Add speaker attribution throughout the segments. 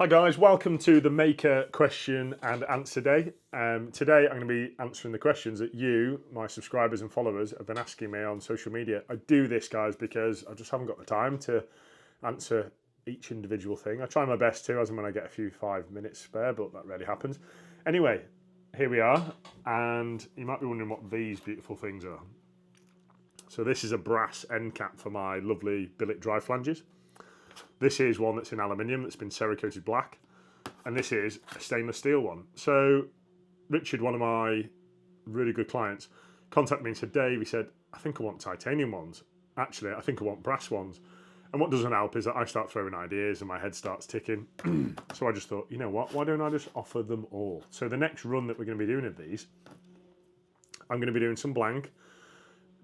Speaker 1: Hi guys, welcome to the Mahker question and answer day. Today I'm going to be answering the questions that you, my subscribers and followers, have been asking me on social media. I do this, guys, because I just haven't got the time to answer each individual thing. I try my best to, as and when I get a few 5 minutes spare, but that rarely happens. Anyway, here we are, and you might be wondering what these beautiful things are. So this is a brass end cap for my lovely billet drive flanges. This is one that's in aluminium that's been Cerakoted black, and this is a stainless steel one. So Richard, one of my really good clients, contacted me and said, Dave, he said, I think I want titanium ones. Actually, I think I want brass ones. And what doesn't help is that I start throwing ideas and my head starts ticking. So I just thought, you know what, why don't I just offer them all? So the next run that we're going to be doing of these, I'm going to be doing some blank,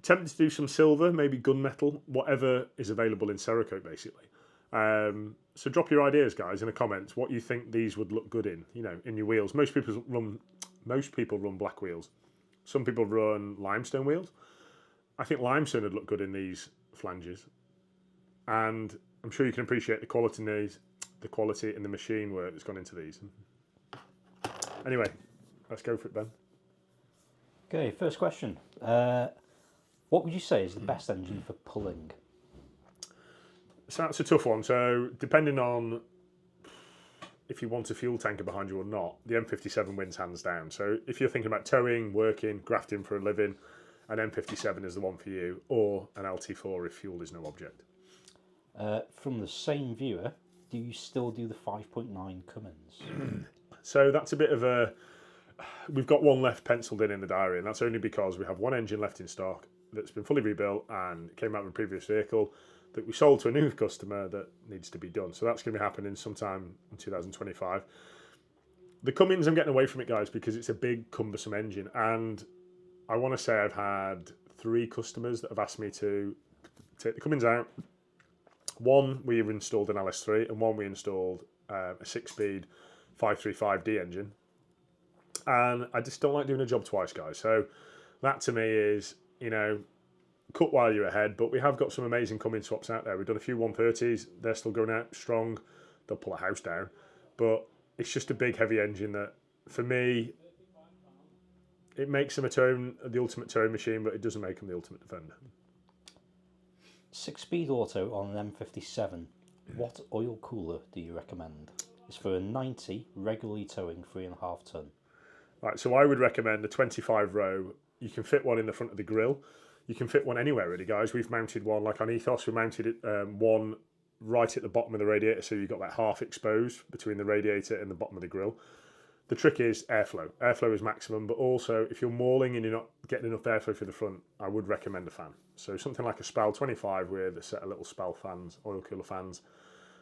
Speaker 1: tempted to do some silver, maybe gunmetal, whatever is available in Cerakote, basically. So drop your ideas, guys, in the comments what you think these would look good in, in your wheels. Most people run black wheels. Some people run limestone wheels. I think limestone would look good in these flanges, and I'm sure you can appreciate the quality in these, the quality in the machine work that's gone into these. Anyway, let's go for it, Ben.
Speaker 2: Okay, first question. What would you say is the best engine for pulling?
Speaker 1: So that's a tough one. So depending on if you want a fuel tanker behind you or not, the M57 wins hands down. So if you're thinking about towing, working, grafting for a living, an M57 is the one for you, or an LT4 if fuel is no object.
Speaker 2: From the same viewer, do you still do the 5.9 Cummins?
Speaker 1: So that's a bit of a... We've got one left penciled in the diary, and that's only because we have one engine left in stock that's been fully rebuilt and came out of a previous vehicle that we sold to a new customer that needs to be done. So that's going to be happening sometime in 2025. The Cummins, I'm getting away from it, guys, because it's a big, cumbersome engine. And I want to say I've had 3 customers that have asked me to take the Cummins out. One, we've installed an LS3, and one we installed a 6-speed 535D engine. And I just don't like doing a job twice, guys. So that to me is, cut while you're ahead, but we have got some amazing Cummins swaps out there. We've done a few 130s, they're still going out strong, they'll pull a house down, but it's just a big heavy engine that, for me, it makes them the ultimate towing machine, but it doesn't make them the ultimate defender.
Speaker 2: 6-speed auto on an M57, what oil cooler do you recommend? It's for a 90, regularly towing 3.5 ton.
Speaker 1: Right, so I would recommend a 25 row. You can fit one in the front of the grille. You can fit one anywhere, really, guys. We've mounted one, like on Ethos, we mounted one right at the bottom of the radiator, so you've got that half exposed between the radiator and the bottom of the grille. The trick is airflow. Airflow is maximum, but also if you're mauling and you're not getting enough airflow through the front, I would recommend a fan. So something like a Spal 25 with a set of little Spal fans, oil cooler fans,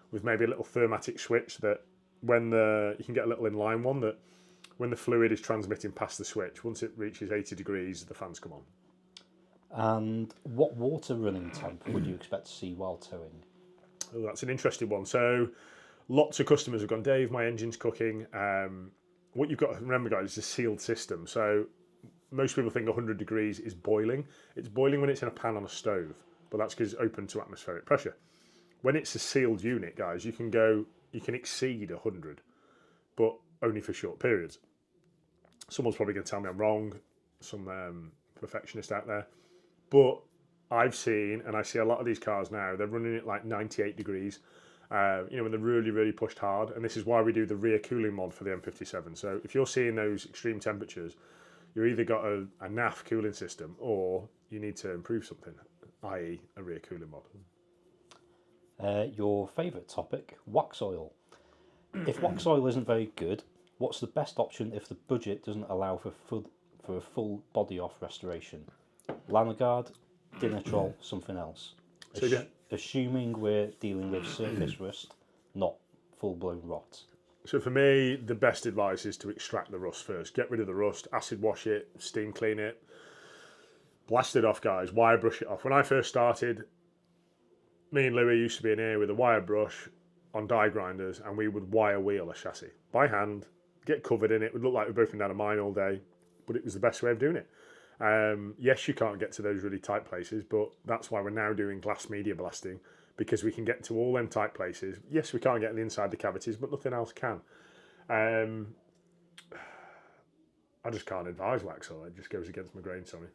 Speaker 1: with maybe a little thermatic switch that you can get a little inline one that when the fluid is transmitting past the switch, once it reaches 80 degrees, the fans come on.
Speaker 2: And what water running temp would you expect to see while towing?
Speaker 1: Oh, that's an interesting one. So lots of customers have gone, Dave, my engine's cooking. What you've got to remember, guys, is a sealed system. So most people think 100 degrees is boiling. It's boiling when it's in a pan on a stove, but that's because it's open to atmospheric pressure. When it's a sealed unit, guys, you can exceed 100, but only for short periods. Someone's probably going to tell me I'm wrong, some perfectionist out there. But I've seen, and I see a lot of these cars now, they're running it like 98 degrees, when they're really, really pushed hard. And this is why we do the rear cooling mod for the M57. So if you're seeing those extreme temperatures, you've either got a NAF cooling system or you need to improve something, i.e. a rear cooling mod.
Speaker 2: Your favourite topic, wax oil. If wax oil isn't very good, what's the best option if the budget doesn't allow for a full body off restoration? Lanagard, Dinitrol, something else. Assuming we're dealing with surface rust, not full-blown rot.
Speaker 1: So for me, the best advice is to extract the rust first. Get rid of the rust, acid wash it, steam clean it, blast it off, guys, wire brush it off. When I first started, me and Louis used to be in here with a wire brush on die grinders, and we would wire wheel a chassis by hand, get covered in it. It would look like we'd both been down a mine all day, but it was the best way of doing it. Yes, you can't get to those really tight places, but that's why we're now doing glass media blasting, because we can get to all them tight places. Yes, we can't get in the inside the cavities, but nothing else can. I just can't advise wax oil. It just goes against my grain, sorry.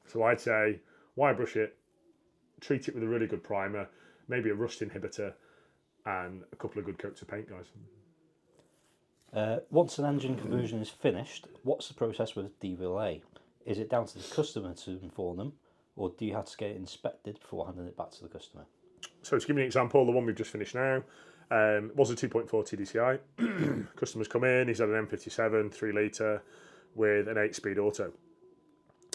Speaker 1: So I'd say, wire brush it, treat it with a really good primer, maybe a rust inhibitor, and a couple of good coats of paint, guys.
Speaker 2: Once an engine conversion is finished, what's the process with DVLA? Is it down to the customer to inform them, or do you have to get it inspected before handing it back to the customer?
Speaker 1: So to give you an example, the one we've just finished now was a 2.4 TDCi. Customer's come in, he's had an M57 3 litre with an 8-speed auto.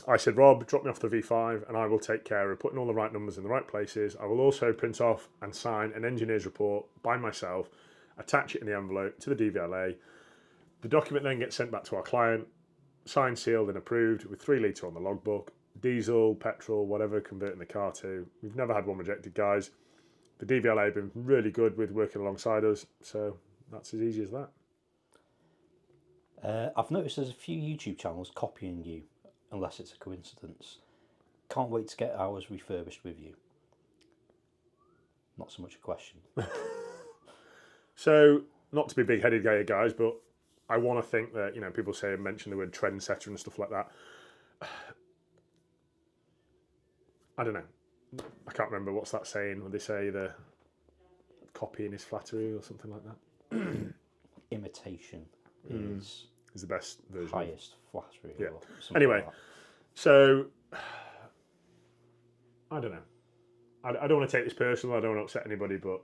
Speaker 1: I said, Rob, drop me off the V5 and I will take care of putting all the right numbers in the right places. I will also print off and sign an engineer's report by myself, attach it in the envelope to the DVLA. The document then gets sent back to our client, signed, sealed and approved with 3 litre on the logbook. Diesel, petrol, whatever, converting the car to. We've never had one rejected, guys. The DVLA have been really good with working alongside us, so that's as easy as that.
Speaker 2: I've noticed there's a few YouTube channels copying you, unless it's a coincidence. Can't wait to get ours refurbished with you. Not so much a question.
Speaker 1: So, not to be big-headed guys, but I want to think that, people mention the word trendsetter and stuff like that. I don't know. I can't remember what's that saying when they say the copying is flattery or something like that.
Speaker 2: Imitation is
Speaker 1: the best version.
Speaker 2: Highest flattery.
Speaker 1: Yeah.
Speaker 2: Or something
Speaker 1: Anyway,
Speaker 2: like that.
Speaker 1: So I don't know. I don't want to take this personal. I don't want to upset anybody, but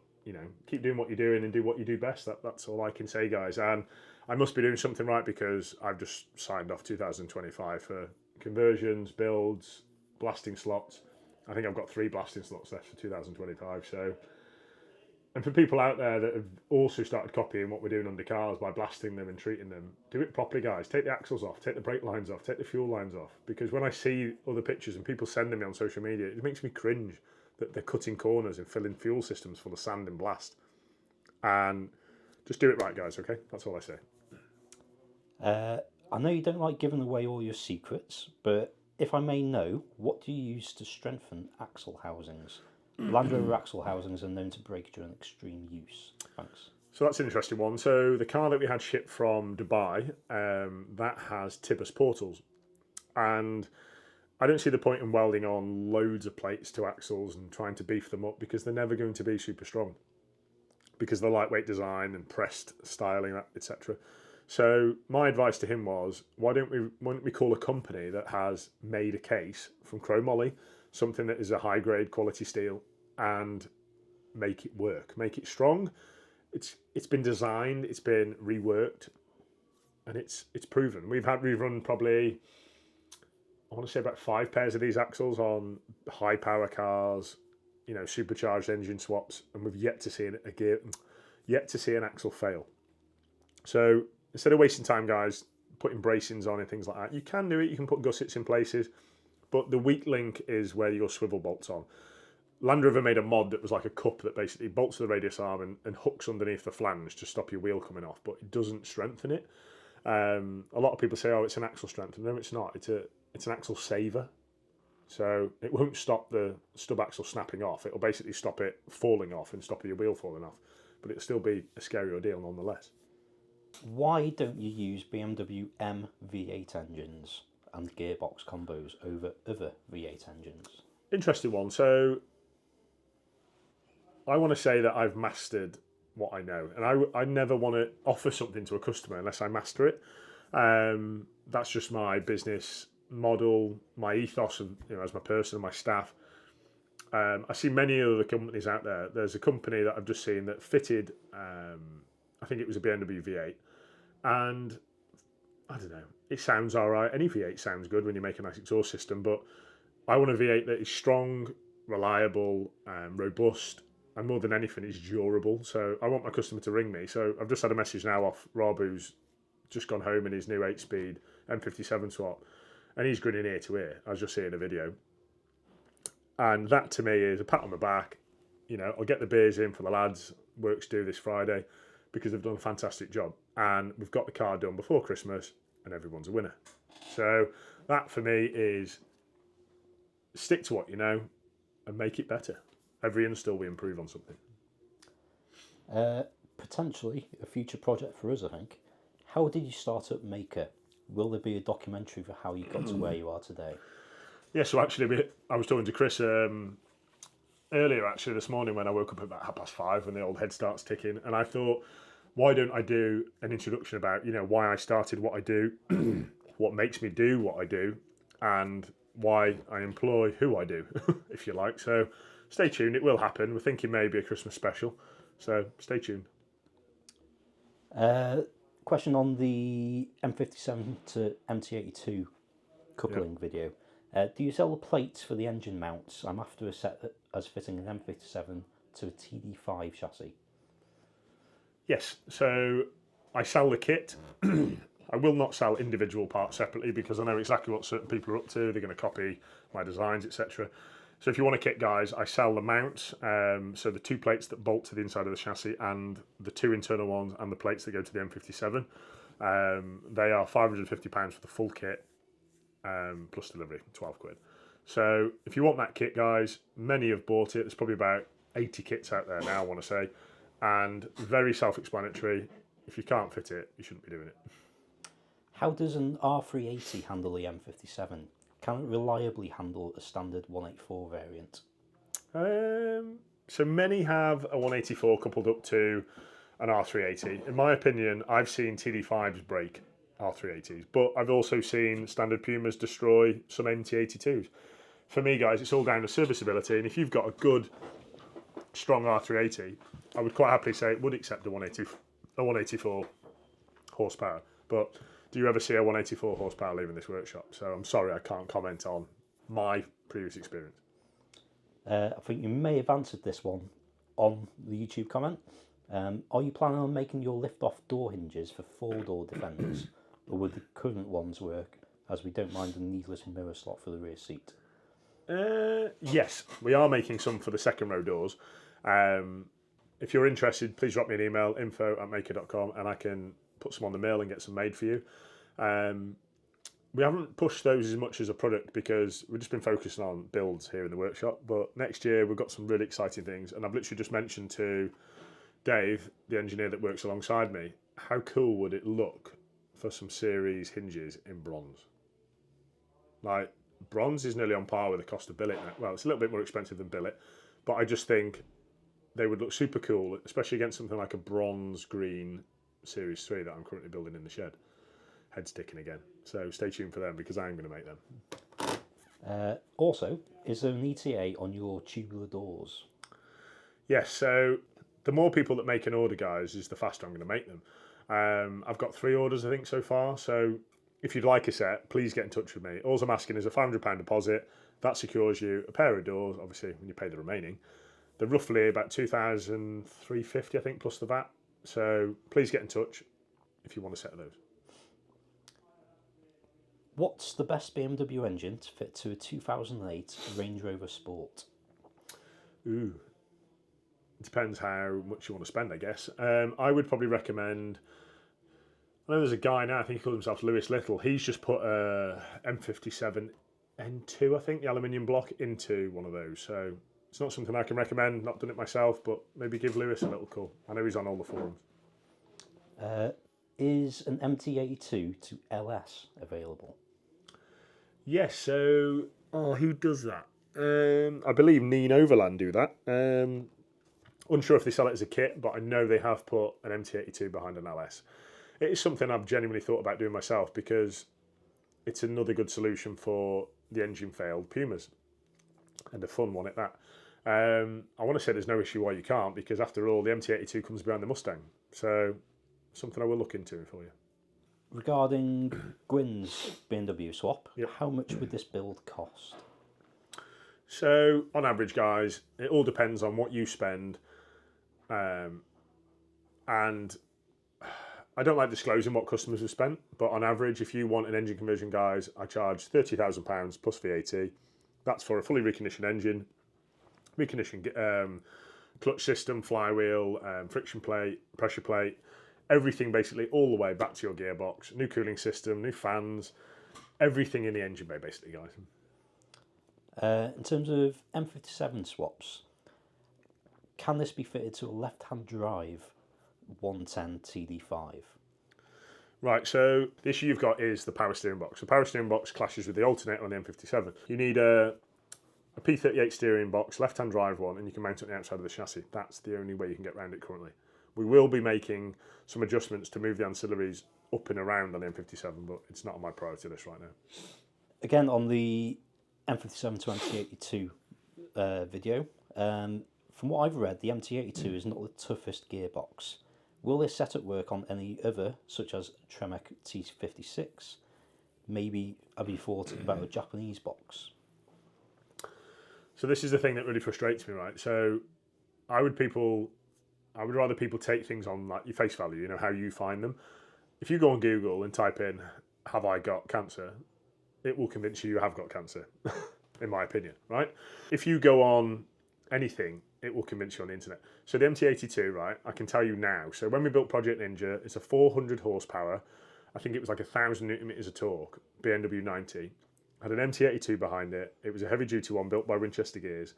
Speaker 1: keep doing what you're doing and do what you do best. That's all I can say, guys. And I must be doing something right because I've just signed off 2025 for conversions, builds, blasting slots. I think I've got 3 blasting slots left for 2025. So, and for people out there that have also started copying what we're doing under cars by blasting them and treating them, do it properly, guys. Take the axles off, take the brake lines off, take the fuel lines off. Because when I see other pictures and people sending me on social media, it makes me cringe that they're cutting corners and filling fuel systems full of sand and blast. And just do it right, guys, okay? That's all I say.
Speaker 2: I know you don't like giving away all your secrets, but if I may know, what do you use to strengthen axle housings? Land Rover axle housings are known to break during extreme use. Thanks.
Speaker 1: So that's an interesting one. So the car that we had shipped from Dubai, that has Tibus portals. And I don't see the point in welding on loads of plates to axles and trying to beef them up because they're never going to be super strong because of the lightweight design and pressed styling, etc. So my advice to him was, why don't we call a company that has made a case from chromoly, something that is a high grade quality steel, and make it work, make it strong. It's been designed, it's been reworked, and it's proven. We've run probably, I want to say about 5 pairs of these axles on high power cars, supercharged engine swaps, and we've yet to see an axle fail. So instead of wasting time, guys, putting bracings on and things like that, you can do it. You can put gussets in places, but the weak link is where your swivel bolts on. Land Rover made a mod that was like a cup that basically bolts to the radius arm and hooks underneath the flange to stop your wheel coming off, but it doesn't strengthen it. A lot of people say, oh, it's an axle strengthener. No, it's not. It's an axle saver. So it won't stop the stub axle snapping off. It'll basically stop it falling off and stop your wheel falling off. But it'll still be a scary ordeal nonetheless.
Speaker 2: Why don't you use BMW M V8 engines and gearbox combos over other V8 engines? Interesting
Speaker 1: one. So I want to say that I've mastered what I know, and I never want to offer something to a customer unless I master it. That's just my business model, my ethos, and as my person and my staff. I see many other companies out there. There's a company that I've just seen that fitted, I think it was a BMW V8, and I don't know, it sounds all right. Any V8 sounds good when you make a nice exhaust system, but I want a V8 that is strong, reliable, robust, and more than anything, is durable. So I want my customer to ring me. So I've just had a message now off Rob, who's just gone home in his new 8-speed M57 swap, and he's grinning ear to ear. I was just seeing a video. And that to me is a pat on the back. I'll get the beers in for the lads, work's due this Friday, because they've done a fantastic job. And we've got the car done before Christmas, and everyone's a winner. So that for me is stick to what you know and make it better. every install we improve on something.
Speaker 2: Potentially a future project for us, I think. How did you start up Mahker? Will there be a documentary for how you got to where you are today?
Speaker 1: Yeah, so actually, I was talking to Chris earlier, actually, this morning when I woke up at about 5:30 when the old head starts ticking, and I thought, why don't I do an introduction about, why I started what I do, what makes me do what I do, and why I employ who I do, if you like. So stay tuned, it will happen. We're thinking maybe a Christmas special, so stay tuned.
Speaker 2: Question on the M57 to MT82 coupling video. Do you sell the plates for the engine mounts? I'm after a set that as fitting an M57 to a TD5 chassis.
Speaker 1: Yes, so I sell the kit. I will not sell individual parts separately because I know exactly what certain people are up to. They're going to copy my designs, etc. So if you want a kit, guys, I sell the mounts. So the 2 plates that bolt to the inside of the chassis and the 2 internal ones and the plates that go to the M57. They are £550 for the full kit, plus delivery, 12 quid. So if you want that kit, guys, many have bought it. There's probably about 80 kits out there now, I want to say. And very self-explanatory. If you can't fit it, you shouldn't be doing it.
Speaker 2: How does an R380 handle the M57? Can it reliably handle a standard 184 variant?
Speaker 1: So many have a 184 coupled up to an R380. In my opinion, I've seen TD5s break R380s, but I've also seen standard Pumas destroy some MT82s. For me, guys, it's all down to serviceability, and if you've got a good, strong R380, I would quite happily say it would accept a 184 horsepower. But do you ever see a 184 horsepower leaving this workshop? So I'm sorry, I can't comment on my previous experience.
Speaker 2: I think you may have answered this one on the YouTube comment. Are you planning on making your Liftoff door hinges for 4-door Defenders, or would the current ones work, as we don't mind a needless mirror slot for the rear seat?
Speaker 1: Yes, we are making some for the second row doors. If you're interested, please drop me an email, info@mahker.com, and I can put some on the mill and get some made for you. We haven't pushed those as much as a product because we've just been focusing on builds here in the workshop. But next year we've got some really exciting things, and I've literally just mentioned to Dave, the engineer that works alongside me, how cool would it look for some series hinges in bronze? Like, bronze is nearly on par with the cost of billet now. Well, it's a little bit more expensive than billet, but I just think they would look super cool, especially against something like a bronze green Series 3 that I'm currently building in the shed. Head's ticking again. So stay tuned for them because I'm going to make them.
Speaker 2: Also, is there an ETA on your tubular doors?
Speaker 1: Yes, so the more people that make an order, guys, is the faster I'm going to make them. I've got 3 orders, I think, so far. So if you'd like a set, please get in touch with me. All I'm asking is a £500 deposit. That secures you a pair of doors, obviously, when you pay the remaining. They're roughly about £2,350, I think, plus the VAT. So please get in touch if you want a set of those.
Speaker 2: What's the best BMW engine to fit to a 2008 Range Rover Sport?
Speaker 1: Ooh, it depends how much you want to spend, I guess. I would probably recommend, I know there's a guy now, I think he calls himself Lewis Little. He's just put a M57 N2, I think, the aluminium block, into one of those. So it's not something I can recommend, not done it myself, but maybe give Lewis a little call. I know he's on all the forums.
Speaker 2: Is an MT82 to LS available?
Speaker 1: Yes, so, who does that? I believe Neen Overland do that. Unsure if they sell it as a kit, but I know they have put an MT82 behind an LS. It is something I've genuinely thought about doing myself because it's another good solution for the engine failed Pumas, and a fun one at that. I want to say there's no issue why you can't, because after all, the MT82 comes behind the Mustang. So something I will look into for you.
Speaker 2: Regarding Gwyn's BMW swap,
Speaker 1: Yep.
Speaker 2: How much would this build cost?
Speaker 1: So on average, guys, it all depends on what you spend. And I don't like disclosing what customers have spent, but on average, if you want an engine conversion, guys, I charge £30,000 plus VAT. That's for a fully reconditioned engine, reconditioned clutch system, flywheel, friction plate, pressure plate, everything basically all the way back to your gearbox, new cooling system, new fans, everything in the engine bay basically, guys.
Speaker 2: In terms of M57 swaps, Can this be fitted to a left-hand drive 110 TD5?
Speaker 1: Right, so the issue you've got is the power steering box. The power steering box clashes with the alternator on the M57. You need a P38 steering box, left-hand drive one, and you can mount it on the outside of the chassis. That's the only way you can get around it currently. We will be making some adjustments to move the ancillaries up and around on the M57, but it's not on my priority list right now.
Speaker 2: Again, on the M57 to MT82 video, from what I've read, the MT82 is not the toughest gearbox. Will this setup work on any other, such as Tremec T56? Maybe have you thought about a Japanese box?
Speaker 1: So this is the thing that really frustrates me, right? So I would rather people take things on like your face value, you know, how you find them. If you go on Google and type in, have I got cancer? It will convince you have got cancer, in my opinion, right? If you go on anything, it will convince you on the internet. So the MT82, right, I can tell you now. So when we built Project Ninja, it's a 400 horsepower. I think it was like 1,000 Newton meters of torque, BMW 90. Had an MT82 behind it. It was a heavy duty one built by Winchester Gears.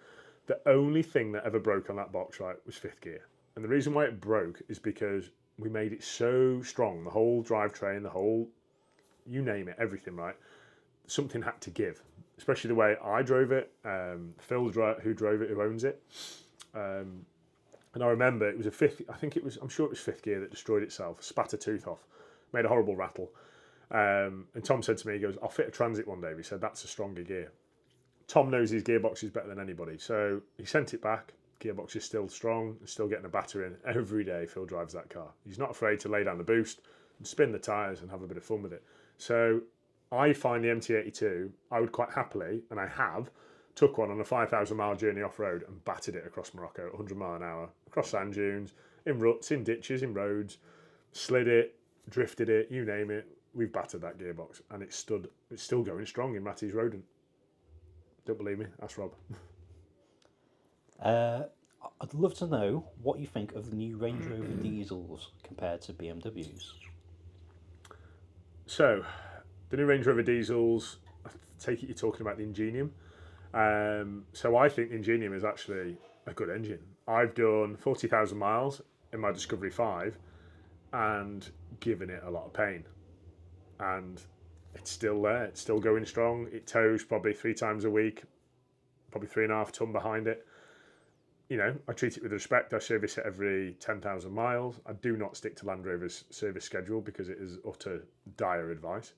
Speaker 1: The only thing that ever broke on that box, right, was fifth gear. And the reason why it broke is because we made it so strong, the whole drivetrain, the whole, you name it, everything, right? Something had to give, especially the way I drove it. Phil, who drove it, who owns it. And I remember it was I'm sure it was fifth gear that destroyed itself, spat a tooth off, made a horrible rattle. And Tom said to me, he goes, I'll fit a Transit one day. He said, that's a stronger gear. Tom knows his gearbox is better than anybody. So he sent it back. Gearbox is still strong, still getting a batter in. Every day Phil drives that car. He's not afraid to lay down the boost and spin the tyres and have a bit of fun with it. So I find the MT82, I would quite happily, and I have, took one on a 5,000 mile journey off-road and battered it across Morocco at 100 mile an hour, across sand dunes, in ruts, in ditches, in roads, slid it, drifted it, you name it. We've battered that gearbox and it's still going strong in Matty's Rodent. Don't believe me? Ask Rob.
Speaker 2: I'd love to know what you think of the new Range Rover diesels compared to BMWs.
Speaker 1: So, the new Range Rover diesels, I take it you're talking about the Ingenium. So I think the Ingenium is actually a good engine. I've done 40,000 miles in my Discovery 5 and given it a lot of pain. And it's still there, it's still going strong. It tows probably 3 times a week, probably 3.5 ton behind it. You know, I treat it with respect. I service it every 10,000 miles. I do not stick to Land Rover's service schedule because it is utter dire advice.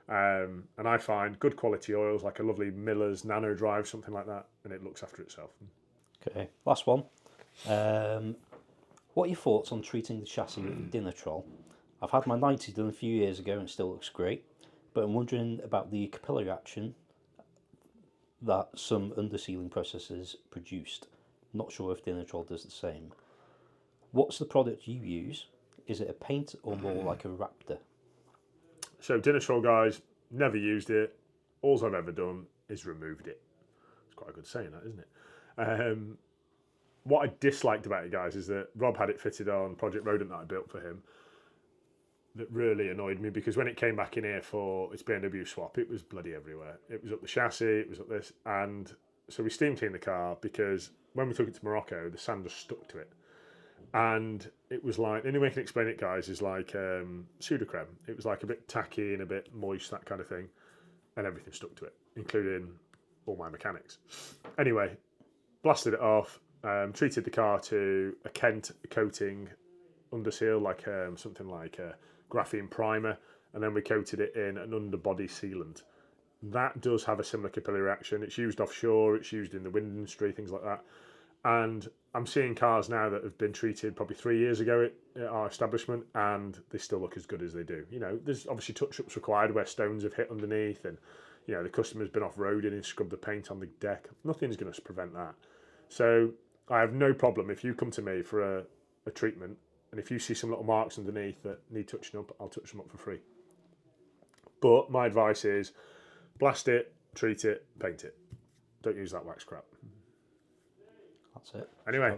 Speaker 1: And I find good quality oils, like a lovely Miller's Nano Drive, something like that, and it looks after itself.
Speaker 2: Okay, last one. What are your thoughts on treating the chassis with a dinner troll? I've had my 90 done a few years ago and it still looks great, but I'm wondering about the capillary action that some undersealing processes produced. Not sure if dinner troll does the same. What's the product you use? Is it a paint or more like a Raptor?
Speaker 1: So dinner troll, guys, never used it. All I've ever done is removed it. It's quite a good saying, that, isn't it? What I disliked about it, guys, is that Rob had it fitted on Project Rodent that I built for him. That really annoyed me because when it came back in here for its BMW swap, it was bloody everywhere. It was up the chassis, it was up this, and so we steam cleaned the car because when we took it to Morocco, the sand just stuck to it. And it was like, the only way I can explain it, guys, is like Sudocreme. It was like a bit tacky and a bit moist, that kind of thing. And everything stuck to it, including all my mechanics. Anyway, blasted it off, treated the car to a Kent coating underseal, like something like a graphene primer. And then we coated it in an underbody sealant. That does have a similar capillary action. It's used offshore, it's used in the wind industry, things like that. And I'm seeing cars now that have been treated probably 3 years ago at our establishment, and they still look as good as they do. You know, there's obviously touch-ups required where stones have hit underneath, and you know the customer's been off-roading and scrubbed the paint on the deck. Nothing's going to prevent that. So I have no problem if you come to me for a treatment, and if you see some little marks underneath that need touching up, I'll touch them up for free. But my advice is blast it, treat it, paint it. Don't use that wax crap.
Speaker 2: That's it.
Speaker 1: Anyway,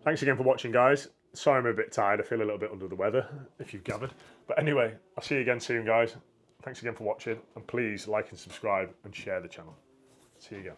Speaker 1: thanks again for watching, guys. Sorry I'm a bit tired. I feel a little bit under the weather, if you've gathered. But anyway, I'll see you again soon, guys. Thanks again for watching. And please like and subscribe and share the channel. See you again.